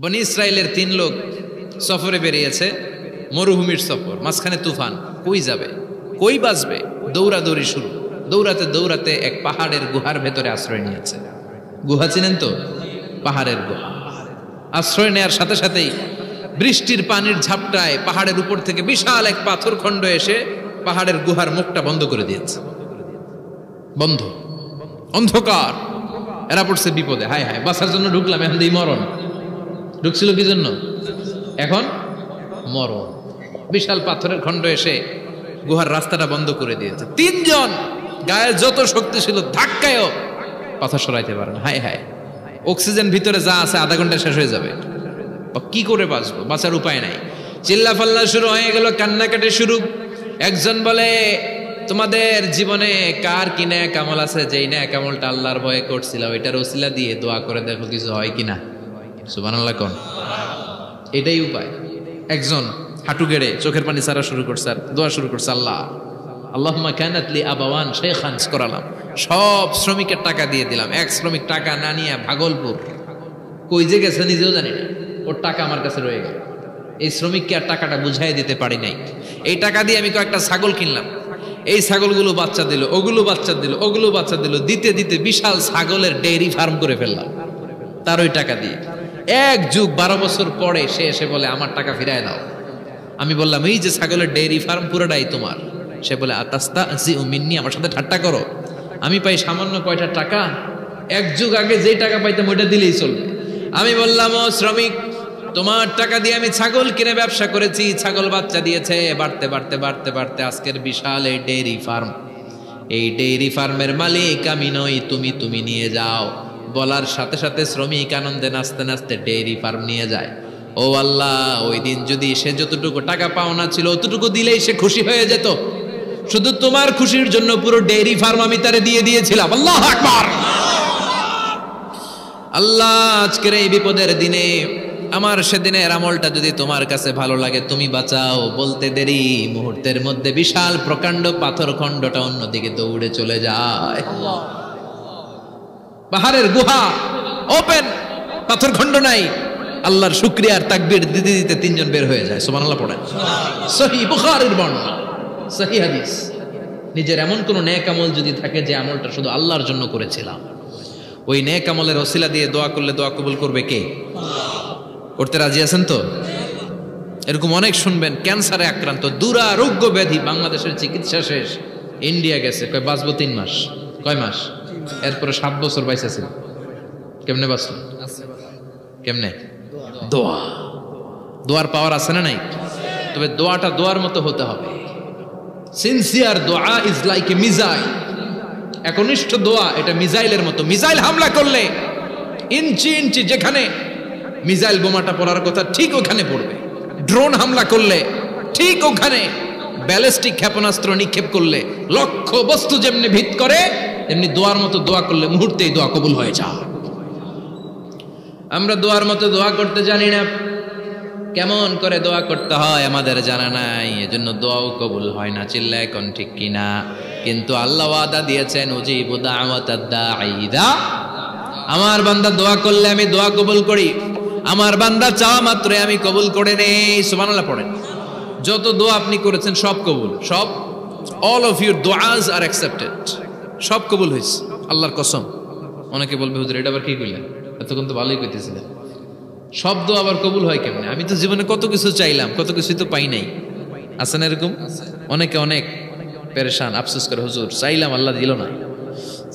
বনি ইসরায়েলের 3 লোক সফরে বেরিয়েছে, মরুভূমির সফর, মাঝখানে তুফান, কই যাবে, কই বাঁচবে, দৌড়াদৌড়ি শুরু। দৌড়াতে দৌড়াতে এক পাহাড়ের গুহার ভেতরে আশ্রয় নিয়েছে। গুহা চিনেন তো? পাহাড়ের গুহা। আশ্রয় নেয়ার সাথে সাথেই বৃষ্টির পানির ঝাপটায় পাহাড়ের উপর থেকে বিশাল এক পাথর খণ্ড এসে পাহাড়ের গুহার মুখটা বন্ধ করে দিয়েছে। বন্ধ, অন্ধকার। এরা পড়ছে বিপদে, হায় হায়, বাঁচার জন্য ঢুকলাম, এখন এই মরণ। ঢুকছিল কি জন্য? এখন মরণ। বিশাল পাথরের খণ্ড এসে গুহার রাস্তাটা বন্ধ করে দিয়েছে। 3 জন গায়ে যত শক্তি ছিল ধাক্কায়ও পাথর সরাইতে পারে না। হায় হায়, অক্সিজেন ভিতরে যা আছে আধা ঘন্টা শেষ হয়ে যাবে। কি করে বাঁচবো? বাঁচার উপায় নাই। চিল্লা ফাল্লা শুরু হয়ে গেল, কান্নাকাটি শুরু। একজন বলে, তোমাদের জীবনে কার কি নেক আমল আছে, যেই নেক আমলটা আল্লাহর ভয়ে করছিল ওইটার ওসিলা দিয়ে দোয়া করে দেখো কিছু হয় কিনা। সুবহানাল্লাহ কোন? এটাই উপায়। একজন হাঁটু গেড়ে চোখের পানি ছাড়া শুরু করছে আর দোয়া শুরু করছে, আল্লাহ আল্লাহুম্মা কানাত লি আবাওয়ান শাইখান করালাম, সব শ্রমিকের টাকা দিয়ে দিলাম। এক শ্রমিক টাকা না নিয়ে ভাগলপুর কই যে গেছে নিজেও জানি না, ওর টাকা আমার কাছে রয়ে গেল। এই শ্রমিককে আর টাকাটা বুঝাই দিতে পারি নাই। এই টাকা দিয়ে আমি কয়েকটা ছাগল কিনলাম, এই ছাগলগুলো বাচ্চা দিল, ওগুলো বাচ্চা দিল, ওগুলো বাচ্চা দিল, দিতে দিতে বিশাল ছাগলের ডেইরি ফার্ম করে ফেললাম তার ওই টাকা দিয়ে। 1 যুগ 12 বছর পরে সে এসে বলে, আমার টাকা ফিরায় দাও। আমি বললাম, এই যে ছাগলের ডেইরি ফার্ম পুরোটাই তোমার। সে বলে, আতাস্তাযিউ মিন্নি, আমার সাথে ঠাট্টা করো? আমি পাই সামান্য কয়টা টাকা, 1 যুগ আগে যেই টাকা পাইতাম ওইটা দিলেই চলবে। আমি বললাম, ও শ্রমিক, তোমার টাকা দিয়ে আমি ছাগল কিনে ব্যবসা করেছি, ছাগল বাচ্চা দিয়েছে, বাড়তে বাড়তে বাড়তে বাড়তে আজকের বিশাল এই ডেইরি ফার্ম। এই ডেইরি ফার্মের মালিক আমি নই, তুমি নিয়ে যাও। বলার সাথে সাথে শ্রমিক আনন্দে নাচতে নাচতে ডেইরি ফার্ম নিয়ে যায়। ও আল্লাহ, ওই দিন যদি সে যতটুকু টাকা পাওনা ছিল অতটুকু দিলেই সে খুশি হয়ে যেত। শুধু তোমার খুশির জন্য পুরো ডেইরি ফার্ম আমি তারে দিয়ে দিয়েছিলাম। আল্লাহু আকবার। আল্লাহ, আজকের এই বিপদের দিনে আমার সেদিনের আমলটা যদি তোমার কাছে ভালো লাগে তুমি বাঁচাও। বলতে দেরি, মুহূর্তের মধ্যে বিশাল প্রকাণ্ড পাথর খণ্ডটা অন্যদিকে দৌড়ে চলে যায়। পাহাড়ের গুহা ওপেন, পাথর খণ্ড নাই। আল্লাহর শুকরিয়া আর তাকবীর দিতে দিতে 3 জন বের হয়ে যায়। সুবহানাল্লাহ পড়েন। সহিহ বুখারীর বর্ণনা, সহিহ হাদিস। নিজের এমন কোন নেক আমল যদি থাকে যে আমলটা শুধু আল্লাহর জন্য করেছিলাম, ওই নেক আমলের ওসিলা দিয়ে দোয়া করলে দোয়া কবুল করবে কে? করতে রাজি আছেন তো? এরকম অনেক শুনবেন, ক্যান্সারে আক্রান্ত, দুরারোগ্য ব্যাধি, বাংলাদেশের চিকিৎসা শেষ, ইন্ডিয়া গেছে, কয় বাঁচবো 3 মাস। কয় মাস? এরপরে 7 বছর বাইসেছিল। কেমনে বাঁচল? কেমনে? দোয়া। দোয়ার পাওয়ার আছে না নাই? তবে দোয়াটা দোয়ার মতো হতে হবে। সিনসিয়ার দোয়া ইজ লাইক এ মিসাইল। একনিষ্ঠ দোয়া এটা মিসাইলের মতো। মিসাইল হামলা করলে ইঞ্চি ইঞ্চি যেখানে মিসাইল বোমাটা পড়ার কথা ঠিক ওখানে পড়বে। ড্রোন হামলা করলে ঠিক ওখানে, ব্যালিস্টিক ক্ষেপণাস্ত্র নিক্ষেপ করলে লক্ষ্য বস্তু যেমনি ভিত করে, তেমনি দোয়ার মতো দোয়া করলে মুহূর্তেই দোয়া কবুল হয়ে যায়। আমরা দোয়ার মতো দোয়া করতে জানি না, কেমন করে দোয়া করতে হয় আমাদের জানা নাই, এজন্য দোয়াও কবুল হয় না। চিল্লায় কোন ঠিক কিনা? কিন্তু আল্লাহ ওয়াদা দিয়েছেন, উজিবু দাওয়াতাদ দাঈ ইযা, আমার বান্দা দোয়া করলে আমি দোয়া কবুল করি, আমার বান্দা চাওয়া মাত্র আমি কবুল করে নেই। সুবহানাল্লাহ পড়েন। যত দোয়া আপনি করেছেন সব কবুল, সব, অল অফ ইউর দোয়াজ আর অ্যাকসেপ্টেড, সব কবুল হয়েছে আল্লাহর কসম। অনেকে বলবে, হুজুর এটা আবার কি কইলেন? এতক্ষণ তো ভালোই কইতেছিলেন। সব দোয়া আবার কবুল হয় কেমনে? আমি তো জীবনে কত কিছু চাইলাম, কত কিছুই তো পাই নাই। আছে না এরকম? অনেকে অনেক পেরেশান, আফসোস করে, হুজুর চাইলাম আল্লাহ দিল না।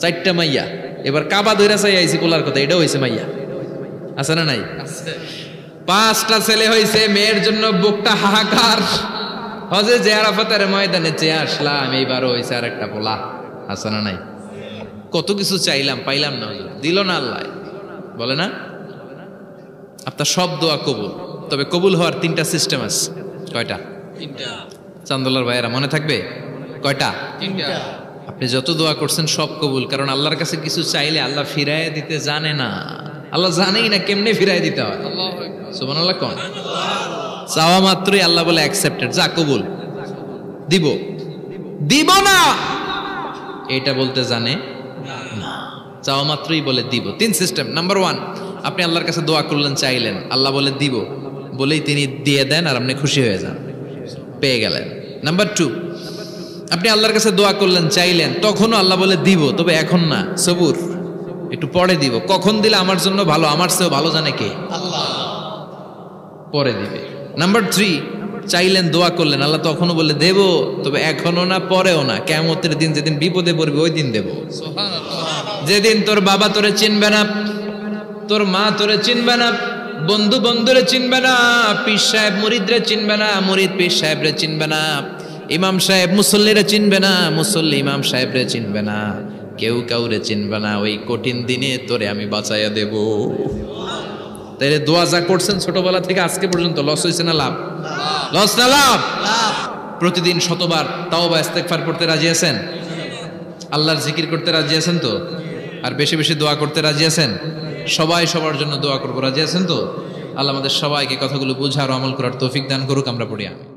4টা মাইয়া, এবার কাবা ধইরা চাই আইছি পোলার কথা, এটাও হয়েছে মাইয়া। আছে না নাই? 5টা ছেলে হয়েছে, মেয়ের জন্য বুকটা হাহাকার। হজে যে আরাফাতের ময়দানে চেয়ে আসলাম, এইবারও হয়েছে আর একটা পোলা। আছে না নাই? কত কিছু চাইলাম, পাইলাম না, হুজুর দিল না আল্লাহ। বলে না, আপনার সব দোয়া কবুল, তবে কবুল হওয়ার 3টা সিস্টেম আছে। কয়টা? 3টা। চান্দোলার ভাইয়েরা মনে থাকবে? কয়টা? 3টা। আপনি যত দোয়া করছেন সব কবুল, কারণ আল্লাহর কাছে কিছু চাইলে আল্লাহ ফিরায় দিতে জানে না। আল্লাহ জানেই না কেমনে ফিরায় দিতে হয়। সুবহানাল্লাহ কোন? চাওয়া মাত্রই আল্লাহ বলে অ্যাকসেপ্টেড, যা কবুল। দিব দিব না এটা বলতে জানে না, চাওয়া মাত্রই বলে দিব। 3 সিস্টেম। নাম্বার 1, আপনি আল্লাহর কাছে দোয়া করলেন, চাইলেন, আল্লাহ বলে দিব, বলেই তিনি দিয়ে দেন আর আপনি খুশি হয়ে যান, পেয়ে গেলেন। নাম্বার 2, আপনি আল্লাহর কাছে দোয়া করলেন, চাইলেন, তখনও আল্লাহ বলে দিব, তবে এখন না, সবুর, একটু পরে দিব। কখন দিলে আমার জন্য ভালো, আমার চেয়েও ভালো জানে কে? আল্লাহ, পরে দিবে। নাম্বার 3, চাইলেন, দোয়া করলেন, আল্লাহ তখনও বলে দেব, তবে এখনো না, পরেও না, কিয়ামতের দিন যেদিন বিপদে পড়বে ওই দিন দেব। যেদিন তোর বাবা তোরে চিনবে না, তোর মা তোরে চিনবে না, বন্ধু বন্ধুরে চিনবে না, পীর সাহেব মুরিদরে চিনবে না, মুরিদ পীর সাহেবরে চিনবে না, ইমাম সাহেব মুসল্লিরে চিনবে না, মুসল্লি ইমাম সাহেবরে চিনবে না, কেউ কাউরে চিনবে না। ওই কঠিন দিনে তোরে আমি বাঁচাইয়া দেব। তাইলে দোয়া যা করছেন ছোটবেলা থেকে আজকে পর্যন্ত, লস হয়েছে না লাভ? লস না লাভ? প্রতিদিন শতবার তাওবা ইস্তেগফার করতে রাজি আছেন? আল্লাহর জিকির করতে রাজি আছেন তো? আর বেশি বেশি দোয়া করতে রাজি আছেন? সবাই সবার জন্য দোয়া করবো, রাজি আছেন তো? আল্লাহ আমাদের সবাইকে কথাগুলো বুঝার আমল করার তৌফিক দান করুক। আমরা পড়ি আমিন।